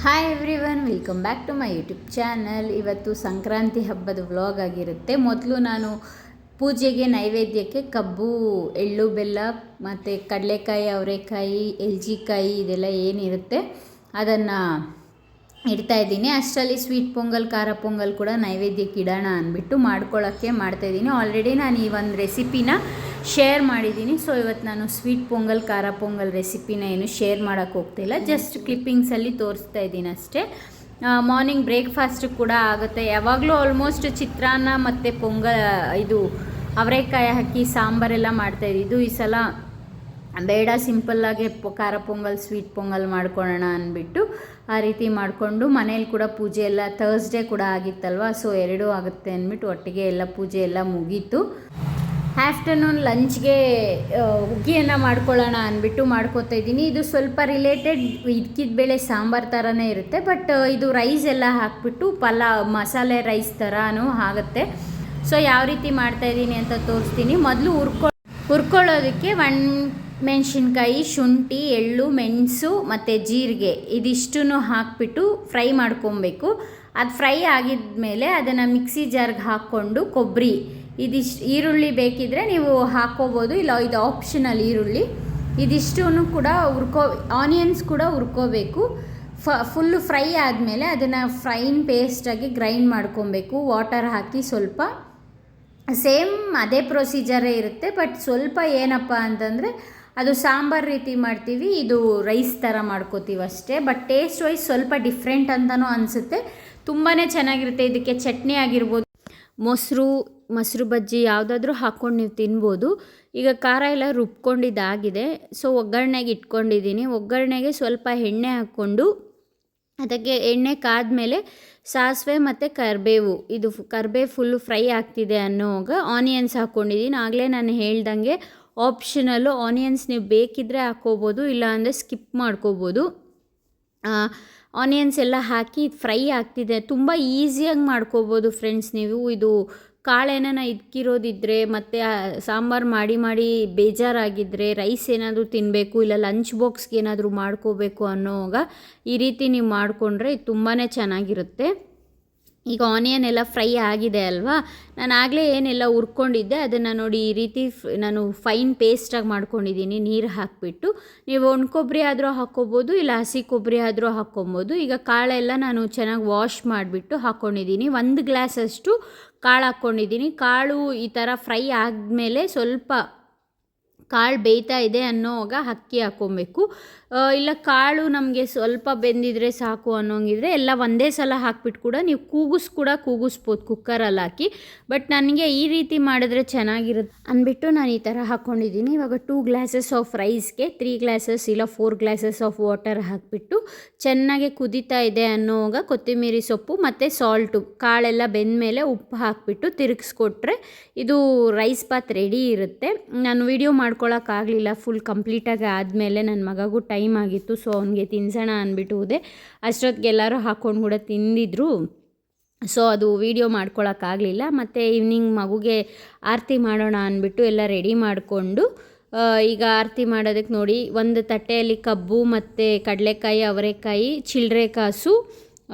Hi everyone, welcome back to my YouTube channel. ಇವತ್ತು ಸಂಕ್ರಾಂತಿ ಹಬ್ಬದ vlog ಆಗಿರುತ್ತೆ. ಮೊದಲು ನಾನು ಪೂಜೆಗೆ ನೈವೇದ್ಯಕ್ಕೆ ಕಬ್ಬು, ಎಳ್ಳು, ಬೆಲ್ಲ ಮತ್ತು ಕಡಲೆಕಾಯಿ, ಅವರೆಕಾಯಿ, ಎಲ್ಜಿಕಾಯಿ ಇದೆಲ್ಲ ಏನಿರುತ್ತೆ ಅದನ್ನು ಇಡ್ತಾಯಿದ್ದೀನಿ. ಅಷ್ಟರಲ್ಲಿ ಸ್ವೀಟ್ ಪೊಂಗಲ್, ಖಾರ ಪೊಂಗಲ್ ಕೂಡ ನೈವೇದ್ಯಕ್ಕೆ ಇಡೋಣ ಅಂದ್ಬಿಟ್ಟು ಮಾಡ್ಕೊಳ್ಳೋಕ್ಕೆ ಮಾಡ್ತಾಯಿದ್ದೀನಿ. ಆಲ್ರೆಡಿ ನಾನು ಈ ಒಂದು ರೆಸಿಪಿನ ಶೇರ್ ಮಾಡಿದ್ದೀನಿ. ಸೊ ಇವತ್ತು ನಾನು ಸ್ವೀಟ್ ಪೊಂಗಲ್, ಖಾರ ಪೊಂಗಲ್ ರೆಸಿಪಿನ ಏನು ಶೇರ್ ಮಾಡೋಕ್ಕೆ ಹೋಗ್ತಾಯಿಲ್ಲ, ಜಸ್ಟ್ ಕ್ಲಿಪ್ಪಿಂಗ್ಸಲ್ಲಿ ತೋರಿಸ್ತಾ ಇದ್ದೀನಿ ಅಷ್ಟೇ. ಮಾರ್ನಿಂಗ್ ಬ್ರೇಕ್ಫಾಸ್ಟ್ ಕೂಡ ಆಗುತ್ತೆ. ಯಾವಾಗಲೂ ಆಲ್ಮೋಸ್ಟ್ ಚಿತ್ರಾನ್ನ ಮತ್ತು ಇದು ಅವರೆಕಾಯಿ ಹಾಕಿ ಸಾಂಬಾರೆಲ್ಲ ಮಾಡ್ತಾಯಿದ್ದು. ಈ ಸಲ ಬೇಡ, ಸಿಂಪಲ್ಲಾಗೆ ಖಾರ ಪೊಂಗಲ್, ಸ್ವೀಟ್ ಪೊಂಗಲ್ ಮಾಡ್ಕೊಳ್ಳೋಣ ಅಂದ್ಬಿಟ್ಟು ಆ ರೀತಿ ಮಾಡಿಕೊಂಡು, ಮನೇಲಿ ಕೂಡ ಪೂಜೆ ಎಲ್ಲ ಥರ್ಸ್ಡೇ ಕೂಡ ಆಗಿತ್ತಲ್ವ, ಸೊ ಎರಡೂ ಆಗುತ್ತೆ ಅಂದ್ಬಿಟ್ಟು ಒಟ್ಟಿಗೆ ಎಲ್ಲ ಪೂಜೆ ಎಲ್ಲ ಮುಗೀತು. ಆಫ್ಟರ್ನೂನ್ ಲಂಚ್ಗೆ ಹುಗ್ಗಿಯನ್ನು ಮಾಡ್ಕೊಳ್ಳೋಣ ಅಂದ್ಬಿಟ್ಟು ಮಾಡ್ಕೋತಾ ಇದ್ದೀನಿ. ಇದು ಸ್ವಲ್ಪ ರಿಲೇಟೆಡ್ ಇದ್ಕಿದ ಬೇಳೆ ಸಾಂಬಾರು ಥರನೇ ಇರುತ್ತೆ, ಬಟ್ ಇದು ರೈಸ್ ಎಲ್ಲ ಹಾಕ್ಬಿಟ್ಟು ಮಸಾಲೆ ರೈಸ್ ಥರನೂ ಆಗುತ್ತೆ. ಸೊ ಯಾವ ರೀತಿ ಮಾಡ್ತಾಯಿದ್ದೀನಿ ಅಂತ ತೋರಿಸ್ತೀನಿ. ಮೊದಲು ಹುರ್ಕೊಳ್ಳೋದಕ್ಕೆ ಮೆಣಸಿನ್ಕಾಯಿ, ಶುಂಠಿ, ಎಳ್ಳು, ಮೆಣಸು ಮತ್ತು ಜೀರಿಗೆ ಇದಿಷ್ಟನ್ನು ಹಾಕಿಬಿಟ್ಟು ಫ್ರೈ ಮಾಡ್ಕೊಬೇಕು. ಅದು ಫ್ರೈ ಆಗಿದ ಮೇಲೆ ಅದನ್ನು ಮಿಕ್ಸಿ ಜಾರ್ಗೆ ಹಾಕ್ಕೊಂಡು ಕೊಬ್ಬರಿ, ಈರುಳ್ಳಿ ಬೇಕಿದ್ದರೆ ನೀವು ಹಾಕ್ಕೋಬೋದು, ಇಲ್ಲ ಇದು ಆಪ್ಷನಲ್. ಈರುಳ್ಳಿ ಇದಿಷ್ಟನ್ನು ಕೂಡ ಆನಿಯನ್ಸ್ ಕೂಡ ಹುರ್ಕೋಬೇಕು. ಫುಲ್ಲು ಫ್ರೈ ಆದಮೇಲೆ ಅದನ್ನು ಫ್ರೈನ್ ಪೇಸ್ಟಾಗಿ ಗ್ರೈಂಡ್ ಮಾಡ್ಕೊಬೇಕು, ವಾಟರ್ ಹಾಕಿ ಸ್ವಲ್ಪ. ಸೇಮ್ ಅದೇ ಪ್ರೊಸೀಜರೇ ಇರುತ್ತೆ, ಬಟ್ ಸ್ವಲ್ಪ ಏನಪ್ಪ ಅಂತಂದರೆ ಅದು ಸಾಂಬಾರು ರೀತಿ ಮಾಡ್ತೀವಿ, ಇದು ರೈಸ್ ಥರ ಮಾಡ್ಕೋತೀವಿ ಅಷ್ಟೇ. ಬಟ್ ಟೇಸ್ಟ್ ವೈಸ್ ಸ್ವಲ್ಪ ಡಿಫ್ರೆಂಟ್ ಅಂತಲೂ ಅನಿಸುತ್ತೆ. ತುಂಬಾ ಚೆನ್ನಾಗಿರುತ್ತೆ. ಇದಕ್ಕೆ ಚಟ್ನಿ ಆಗಿರ್ಬೋದು, ಮೊಸರು ಬಜ್ಜಿ ಯಾವುದಾದ್ರೂ ಹಾಕ್ಕೊಂಡು ನೀವು ತಿನ್ಬೋದು. ಈಗ ಖಾರ ಎಲ್ಲ ರುಬ್ಕೊಂಡಿದ್ದಾಗಿದೆ. ಸೊ ಒಗ್ಗರಣೆಗೆ ಇಟ್ಕೊಂಡಿದ್ದೀನಿ. ಒಗ್ಗರಣೆಗೆ ಸ್ವಲ್ಪ ಎಣ್ಣೆ ಹಾಕ್ಕೊಂಡು, ಅದಕ್ಕೆ ಎಣ್ಣೆ ಕಾದ್ಮೇಲೆ ಸಾಸಿವೆ ಮತ್ತು ಕರಿಬೇವು, ಇದು ಕರಿಬೇವು ಫುಲ್ಲು ಫ್ರೈ ಆಗ್ತಿದೆ ಅನ್ನೋವಾಗ ಆನಿಯನ್ಸ್ ಹಾಕ್ಕೊಂಡಿದ್ದೀನಿ. ಆಗಲೇ ನಾನು ಹೇಳ್ದಂಗೆ ಆಪ್ಷನಲ್ಲು. ಆನಿಯನ್ಸ್ ನೀವು ಬೇಕಿದ್ದರೆ ಹಾಕ್ಕೋಬೋದು, ಇಲ್ಲ ಅಂದರೆ ಸ್ಕಿಪ್ ಮಾಡ್ಕೋಬೋದು. ಆನಿಯನ್ಸ್ ಎಲ್ಲ ಹಾಕಿ ಫ್ರೈ ಆಗ್ತಿದೆ. ತುಂಬ ಈಸಿಯಾಗಿ ಮಾಡ್ಕೋಬೋದು ಫ್ರೆಂಡ್ಸ್. ನೀವು ಇದು ಕಾಳೇನ ಇದ್ಕಿರೋದಿದ್ದರೆ ಮತ್ತು ಸಾಂಬಾರು ಮಾಡಿ ಬೇಜಾರಾಗಿದ್ದರೆ, ರೈಸ್ ಏನಾದರೂ ತಿನ್ನಬೇಕು, ಇಲ್ಲ ಲಂಚ್ ಬಾಕ್ಸ್ಗೆ ಏನಾದರೂ ಮಾಡ್ಕೋಬೇಕು ಅನ್ನೋವಾಗ ಈ ರೀತಿ ನೀವು ಮಾಡಿಕೊಂಡ್ರೆ ಇದು ತುಂಬಾ ಚೆನ್ನಾಗಿರುತ್ತೆ. ಈಗ ಆನಿಯನ್ ಎಲ್ಲ ಫ್ರೈ ಆಗಿದೆ ಅಲ್ವಾ, ನಾನು ಆಗಲೇ ಏನೆಲ್ಲ ಹುರ್ಕೊಂಡಿದ್ದೆ ಅದನ್ನು ನೋಡಿ ಈ ರೀತಿ ನಾನು ಫೈನ್ ಪೇಸ್ಟಾಗಿ ಮಾಡ್ಕೊಂಡಿದ್ದೀನಿ. ನೀರು ಹಾಕಿಬಿಟ್ಟು ನೀವು ಒಣ ಕೊಬ್ಬರಿ ಆದರೂ ಹಾಕ್ಕೋಬೋದು, ಇಲ್ಲ ಹಸಿ ಕೊಬ್ಬರಿ ಆದರೂ ಹಾಕ್ಕೊಬೋದು. ಈಗ ಕಾಳೆಲ್ಲ ನಾನು ಚೆನ್ನಾಗಿ ವಾಶ್ ಮಾಡಿಬಿಟ್ಟು ಹಾಕ್ಕೊಂಡಿದ್ದೀನಿ. 1 ಗ್ಲಾಸಷ್ಟು ಕಾಳು ಹಾಕ್ಕೊಂಡಿದ್ದೀನಿ. ಕಾಳು ಈ ಥರ ಫ್ರೈ ಆದಮೇಲೆ ಸ್ವಲ್ಪ ಕಾಳು ಬೇಯ್ತಾ ಇದೆ ಅನ್ನೋವಾಗ ಅಕ್ಕಿ ಹಾಕ್ಕೊಬೇಕು. ಇಲ್ಲ ಕಾಳು ನಮಗೆ ಸ್ವಲ್ಪ ಬೆಂದಿದ್ರೆ ಸಾಕು ಅನ್ನೋಂಗಿದ್ರೆ ಎಲ್ಲ ಒಂದೇ ಸಲ ಹಾಕ್ಬಿಟ್ಟು ಕೂಡ ನೀವು ಕೂಗಿಸ್ಬೋದು ಕುಕ್ಕರಲ್ಲಿ ಹಾಕಿ. ಬಟ್ ನನಗೆ ಈ ರೀತಿ ಮಾಡಿದ್ರೆ ಚೆನ್ನಾಗಿರುತ್ತೆ ಅಂದ್ಬಿಟ್ಟು ನಾನು ಈ ಥರ ಹಾಕ್ಕೊಂಡಿದ್ದೀನಿ. ಇವಾಗ 2 ಗ್ಲಾಸಸ್ ಆಫ್ ರೈಸ್ಗೆ 3 ಗ್ಲಾಸಸ್ ಇಲ್ಲ 4 ಗ್ಲಾಸಸ್ ಆಫ್ ವಾಟರ್ ಹಾಕಿಬಿಟ್ಟು ಚೆನ್ನಾಗಿ ಕುದೀತಾ ಇದೆ ಅನ್ನೋವಾಗ ಕೊತ್ತಂಬರಿ ಸೊಪ್ಪು ಮತ್ತು ಸಾಲ್ಟು, ಕಾಳೆಲ್ಲ ಬೆಂದಮೇಲೆ ಉಪ್ಪು ಹಾಕಿಬಿಟ್ಟು ತಿರುಗಿಸ್ಕೊಟ್ರೆ ಇದು ರೈಸ್ ಬಾತ್ ರೆಡಿ ಇರುತ್ತೆ. ನಾನು ವಿಡಿಯೋ ಮಾಡ್ಕೊಳ್ಳೋಕ್ಕಾಗಲಿಲ್ಲ, ಫುಲ್ ಕಂಪ್ಲೀಟಾಗಿ ಆದಮೇಲೆ ನನ್ನ ಮಗಗೂ ಟೈಮ್ ಆಗಿತ್ತು. ಸೊ ಅವನಿಗೆ ತಿನ್ಸೋಣ ಅಂದ್ಬಿಟ್ಟು ಹೋದೆ. ಅಷ್ಟೊತ್ತಿಗೆ ಎಲ್ಲರೂ ಹಾಕ್ಕೊಂಡು ಕೂಡ ತಿಂದಿದ್ರು. ಸೊ ಅದು ವೀಡಿಯೋ ಮಾಡ್ಕೊಳ್ಳೋಕ್ಕಾಗಲಿಲ್ಲ. ಮತ್ತು ಈವ್ನಿಂಗ್ ಮಗುಗೆ ಆರತಿ ಮಾಡೋಣ ಅಂದ್ಬಿಟ್ಟು ಎಲ್ಲ ರೆಡಿ ಮಾಡಿಕೊಂಡು, ಈಗ ಆರತಿ ಮಾಡೋದಕ್ಕೆ ನೋಡಿ ಒಂದು ತಟ್ಟೆಯಲ್ಲಿ ಕಬ್ಬು ಮತ್ತು ಕಡಲೆಕಾಯಿ, ಅವರೆಕಾಯಿ, ಚಿಲ್ಲರೆ ಕಾಸು,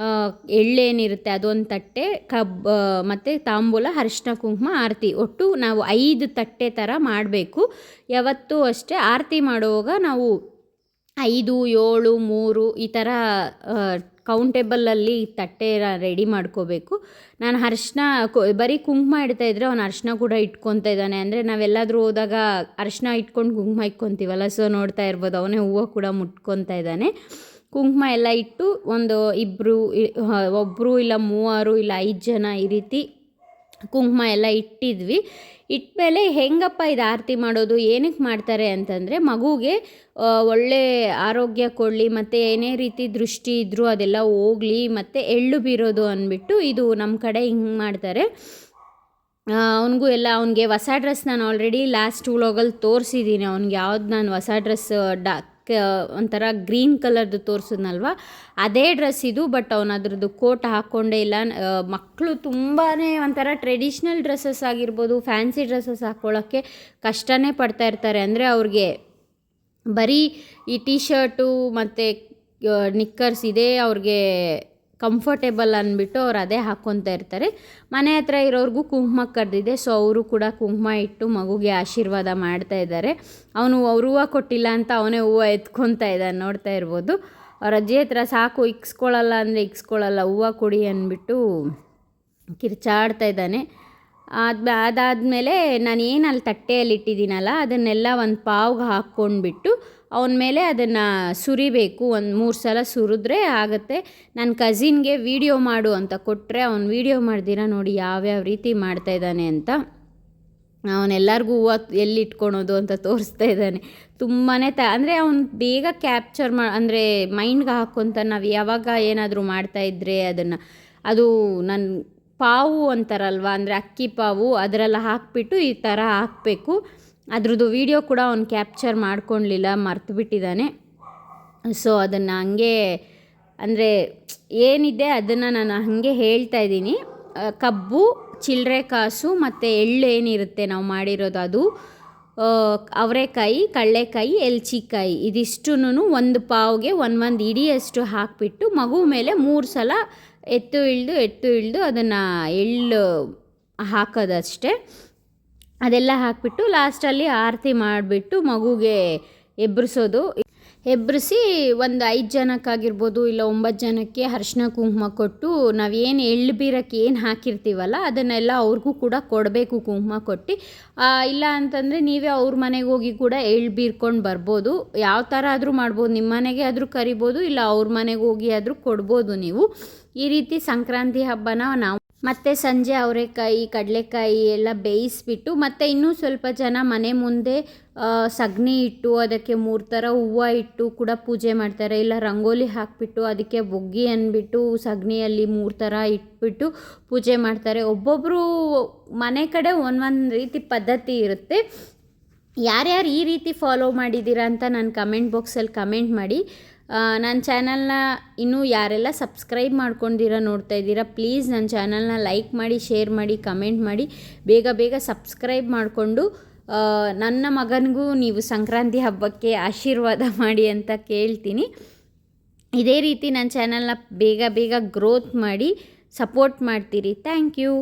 ಎಳ್ಳೇನಿರುತ್ತೆ ಅದೊಂದು ತಟ್ಟೆ, ಮತ್ತು ತಾಂಬೂಲ, ಅರಿಶಿನ ಕುಂಕುಮ, ಆರತಿ, ಒಟ್ಟು ನಾವು 5 ತಟ್ಟೆ ಥರ ಮಾಡಬೇಕು. ಯಾವತ್ತೂ ಅಷ್ಟೇ ಆರತಿ ಮಾಡುವಾಗ ನಾವು 5, 7, 3 ಈ ಥರ ಕೌಂಟೇಬಲಲ್ಲಿ ತಟ್ಟೆ ರೆಡಿ ಮಾಡ್ಕೋಬೇಕು. ನಾನು ಅರಿಶಿನ ಬರೀ ಕುಂಕುಮ ಇಡ್ತಾಯಿದ್ರೆ ಅವನು ಅರಿಶಿನ ಕೂಡ ಇಟ್ಕೊತಾ ಇದ್ದಾನೆ. ಅಂದರೆ ನಾವೆಲ್ಲಾದರೂ ಹೋದಾಗ ಅರಿಶಿನ ಇಟ್ಕೊಂಡು ಕುಂಕುಮ ಇಟ್ಕೊತೀವಲ್ಲ, ಸೊ ನೋಡ್ತಾ ಇರ್ಬೋದು ಅವನೇ ಹೂವು ಕೂಡ ಮುಟ್ಕೊತಾ ಇದ್ದಾನೆ. ಕುಂಕುಮ ಎಲ್ಲ ಇಟ್ಟು ಒಬ್ಬರು ಇಲ್ಲ 3 ಇಲ್ಲ 5 ಜನ ಈ ರೀತಿ ಕುಂಕುಮ ಎಲ್ಲ ಇಟ್ಟಿದ್ವಿ. ಇಟ್ಮೇಲೆ ಹೆಂಗಪ್ಪ ಇದು ಆರತಿ ಮಾಡೋದು, ಏನಕ್ಕೆ ಮಾಡ್ತಾರೆ ಅಂತಂದರೆ ಮಗುಗೆ ಒಳ್ಳೆ ಆರೋಗ್ಯ ಕೊಡಲಿ, ಮತ್ತು ಏನೇ ರೀತಿ ದೃಷ್ಟಿ ಇದ್ದರೂ ಅದೆಲ್ಲ ಹೋಗಲಿ, ಮತ್ತು ಎಳ್ಳು ಬೀರೋದು ಅಂದ್ಬಿಟ್ಟು ಇದು ನಮ್ಮ ಕಡೆ ಹಿಂಗೆ ಮಾಡ್ತಾರೆ. ಅವನಿಗೆ ಹೊಸ ಡ್ರೆಸ್ ನಾನು ಆಲ್ರೆಡಿ ಲಾಸ್ಟ್ ವ್ಲಾಗಲ್ಲಿ ತೋರಿಸಿದ್ದೀನಿ. ಅವ್ನಿಗೆ ಯಾವ್ದು ನಾನು ಹೊಸ ಡ್ರೆಸ್ ಒಂಥರ ಗ್ರೀನ್ ಕಲರ್ದು ತೋರಿಸಿದ್ನಲ್ವ, ಅದೇ ಡ್ರೆಸ್ ಇದು. ಬಟ್ ಅವನು ಅದ್ರದ್ದು ಕೋಟ್ ಹಾಕ್ಕೊಂಡೇ ಇಲ್ಲ. ಮಕ್ಕಳು ತುಂಬಾ ಒಂಥರ ಟ್ರೆಡಿಷ್ನಲ್ ಡ್ರೆಸ್ಸಸ್ ಆಗಿರ್ಬೋದು, ಫ್ಯಾನ್ಸಿ ಡ್ರೆಸ್ಸಸ್ ಹಾಕ್ಕೊಳ್ಳೋಕ್ಕೆ ಕಷ್ಟನೇ ಪಡ್ತಾ ಇರ್ತಾರೆ. ಅಂದರೆ ಅವ್ರಿಗೆ ಬರೀ ಈ ಟೀ ಶರ್ಟು ಮತ್ತು ನಿಕ್ಕರ್ಸ್ ಇದೇ ಅವ್ರಿಗೆ ಕಂಫರ್ಟೇಬಲ್ ಅಂದ್ಬಿಟ್ಟು ಅವ್ರು ಅದೇ ಹಾಕ್ಕೊತಾ ಇರ್ತಾರೆ. ಮನೆ ಹತ್ರ ಇರೋರಿಗೂ ಕುಂಕುಮ ಕರೆದಿದೆ, ಸೊ ಅವರು ಕೂಡ ಕುಂಕುಮ ಇಟ್ಟು ಮಗುಗೆ ಆಶೀರ್ವಾದ ಮಾಡ್ತಾ ಇದ್ದಾರೆ. ಅವ್ರು ಹೂವು ಕೊಟ್ಟಿಲ್ಲ ಅಂತ ಅವನೇ ಹೂವು ಎತ್ಕೊತಾ ಇದ್ದಾನೆ, ನೋಡ್ತಾ ಇರ್ಬೋದು. ಅವ್ರ ಅಜ್ಜಿ ಹತ್ರ ಸಾಕು ಇಕ್ಸ್ಕೊಳ್ಳಲ್ಲ ಅಂದರೆ ಇಕ್ಸ್ಕೊಳ್ಳಲ್ಲ, ಹೂವು ಕೊಡಿ ಅಂದ್ಬಿಟ್ಟು ಕಿರ್ಚಾಡ್ತಾ ಇದ್ದಾನೆ. ಅದಾದಮೇಲೆ ನಾನು ಏನು ಅಲ್ಲಿ ತಟ್ಟೆಯಲ್ಲಿ ಇಟ್ಟಿದ್ದೀನಲ್ಲ ಅದನ್ನೆಲ್ಲ ಒಂದು ಪಾವ್ಗೆ ಹಾಕ್ಕೊಂಡ್ಬಿಟ್ಟು ಅವನ ಮೇಲೆ ಅದನ್ನು ಸುರಿಬೇಕು. ಒಂದು 3 ಸಲ ಸುರಿದ್ರೆ ಆಗುತ್ತೆ. ನನ್ನ ಕಝಿನ್ಗೆ ವೀಡಿಯೋ ಮಾಡು ಅಂತ ಕೊಟ್ಟರೆ ಅವ್ನು ವೀಡಿಯೋ ಮಾಡ್ದಿರ ನೋಡಿ ಯಾವ್ಯಾವ ರೀತಿ ಮಾಡ್ತಾಯಿದ್ದಾನೆ ಅಂತ. ಅವನೆಲ್ಲರಿಗೂ ಹೂವು ಎಲ್ಲಿ ಇಟ್ಕೊಳೋದು ಅಂತ ತೋರಿಸ್ತಾ ಇದ್ದಾನೆ. ತುಂಬಾ ಅಂದರೆ ಅವ್ನು ಬೇಗ ಕ್ಯಾಪ್ಚರ್ ಅಂದರೆ ಮೈಂಡ್ಗೆ ಹಾಕ್ಕೊಂತ ನಾವು ಯಾವಾಗ ಏನಾದರೂ ಮಾಡ್ತಾಯಿದ್ರೆ ಅದು ನನ್ನ ಪಾವು ಅಂತಾರಲ್ವ, ಅಂದರೆ ಅಕ್ಕಿ ಪಾವು ಅದರೆಲ್ಲ ಹಾಕಿಬಿಟ್ಟು ಈ ಥರ ಹಾಕಬೇಕು. ಅದ್ರದ್ದು ವೀಡಿಯೋ ಕೂಡ ಅವ್ನು ಕ್ಯಾಪ್ಚರ್ ಮಾಡ್ಕೊಳ್ಲಿಲ್ಲ, ಮರ್ತುಬಿಟ್ಟಿದ್ದಾನೆ. ಸೊ ಅದನ್ನು ಹಂಗೆ ಅಂದರೆ ಏನಿದೆ ಅದನ್ನು ನಾನು ಹಾಗೆ ಹೇಳ್ತಾ ಇದ್ದೀನಿ. ಕಬ್ಬು, ಚಿಲ್ಲರೆ ಕಾಸು ಮತ್ತು ಎಳ್ಳು ಏನಿರುತ್ತೆ ನಾವು ಮಾಡಿರೋದು, ಅದು ಅವರೆಕಾಯಿ, ಕಡಲೆಕಾಯಿ, ಎಲ್ಚಿಕಾಯಿ ಇದಿಷ್ಟುನು ಒಂದು ಪಾವ್ಗೆ ಒಂದು ಇಡಿಯಷ್ಟು ಹಾಕಿಬಿಟ್ಟು ಮಗು ಮೇಲೆ 3 ಸಲ ಎತ್ತು ಇಳಿದು ಅದನ್ನು ಎಳ್ಳು ಹಾಕೋದಷ್ಟೇ. ಅದೆಲ್ಲ ಹಾಕಿಬಿಟ್ಟು ಲಾಸ್ಟಲ್ಲಿ ಆರತಿ ಮಾಡಿಬಿಟ್ಟು ಮಗುಗೆ ಎಬ್ಬರಿಸಿ ಒಂದು 5 ಜನಕ್ಕಾಗಿರ್ಬೋದು ಇಲ್ಲ 9 ಜನಕ್ಕೆ ಅರಿಶಿನ ಕುಂಕುಮ ಕೊಟ್ಟು ನಾವೇನು ಎಳ್ಳು ಬೀರಕ್ಕೆ ಏನು ಹಾಕಿರ್ತೀವಲ್ಲ ಅದನ್ನೆಲ್ಲ ಅವ್ರಿಗೂ ಕೂಡ ಕೊಡಬೇಕು ಕುಂಕುಮ ಕೊಟ್ಟು. ಇಲ್ಲ ಅಂತಂದರೆ ನೀವೇ ಅವ್ರ ಮನೆಗೆ ಹೋಗಿ ಕೂಡ ಎಳ್ಳು ಬೀರ್ಕೊಂಡು ಬರ್ಬೋದು. ಯಾವ ಥರ ಆದರೂ ಮಾಡ್ಬೋದು, ನಿಮ್ಮ ಮನೆಗೆ ಆದರೂ ಕರಿಬೋದು, ಇಲ್ಲ ಅವ್ರ ಮನೆಗೆ ಹೋಗಿ ಆದರೂ ಕೊಡ್ಬೋದು ನೀವು. ಈ ರೀತಿ ಸಂಕ್ರಾಂತಿ ಹಬ್ಬನ ನಾವು ಮತ್ತು ಸಂಜೆ ಅವರೆಕಾಯಿ, ಕಡಲೆಕಾಯಿ ಎಲ್ಲ ಬೇಯಿಸ್ಬಿಟ್ಟು ಮತ್ತು ಇನ್ನೂ ಸ್ವಲ್ಪ ಜನ ಮನೆ ಮುಂದೆ ಸಗಣಿ ಇಟ್ಟು ಅದಕ್ಕೆ 3 ಥರ ಹೂವು ಇಟ್ಟು ಕೂಡ ಪೂಜೆ ಮಾಡ್ತಾರೆ. ಇಲ್ಲ ರಂಗೋಲಿ ಹಾಕಿಬಿಟ್ಟು ಅದಕ್ಕೆ ಬೊಗ್ಗಿ ಅಂದ್ಬಿಟ್ಟು ಸಗಣಿಯಲ್ಲಿ 3 ಥರ ಇಟ್ಬಿಟ್ಟು ಪೂಜೆ ಮಾಡ್ತಾರೆ. ಒಬ್ಬೊಬ್ಬರು ಮನೆ ಕಡೆ ಒಂದೊಂದು ರೀತಿ ಪದ್ಧತಿ ಇರುತ್ತೆ. ಯಾರ್ಯಾರು ಈ ರೀತಿ ಫಾಲೋ ಮಾಡಿದ್ದೀರಾ ಅಂತ ನಾನು ಕಮೆಂಟ್ ಬಾಕ್ಸಲ್ಲಿ ಕಮೆಂಟ್ ಮಾಡಿ. ನನ್ನ ಚಾನಲ್ನ ಇನ್ನೂ ಯಾರೆಲ್ಲ ಸಬ್ಸ್ಕ್ರೈಬ್ ನೋಡ್ತಾ ಇದ್ದೀರಾ, ಪ್ಲೀಸ್ ನನ್ನ ಚಾನಲ್ನ ಲೈಕ್ ಮಾಡಿ, ಶೇರ್ ಮಾಡಿ, ಕಮೆಂಟ್ ಮಾಡಿ. ಬೇಗ ಬೇಗ ಮಾಡಿಕೊಂಡು ನನ್ನ ಮಗನಿಗೂ ನೀವು ಸಂಕ್ರಾಂತಿ ಹಬ್ಬಕ್ಕೆ ಆಶೀರ್ವಾದ ಮಾಡಿ ಅಂತ ಕೇಳ್ತೀನಿ. ಇದೇ ರೀತಿ ನನ್ನ ಚಾನಲ್ನ ಬೇಗ ಗ್ರೋತ್ ಮಾಡಿ ಸಪೋರ್ಟ್ ಮಾಡ್ತೀರಿ. Thank you.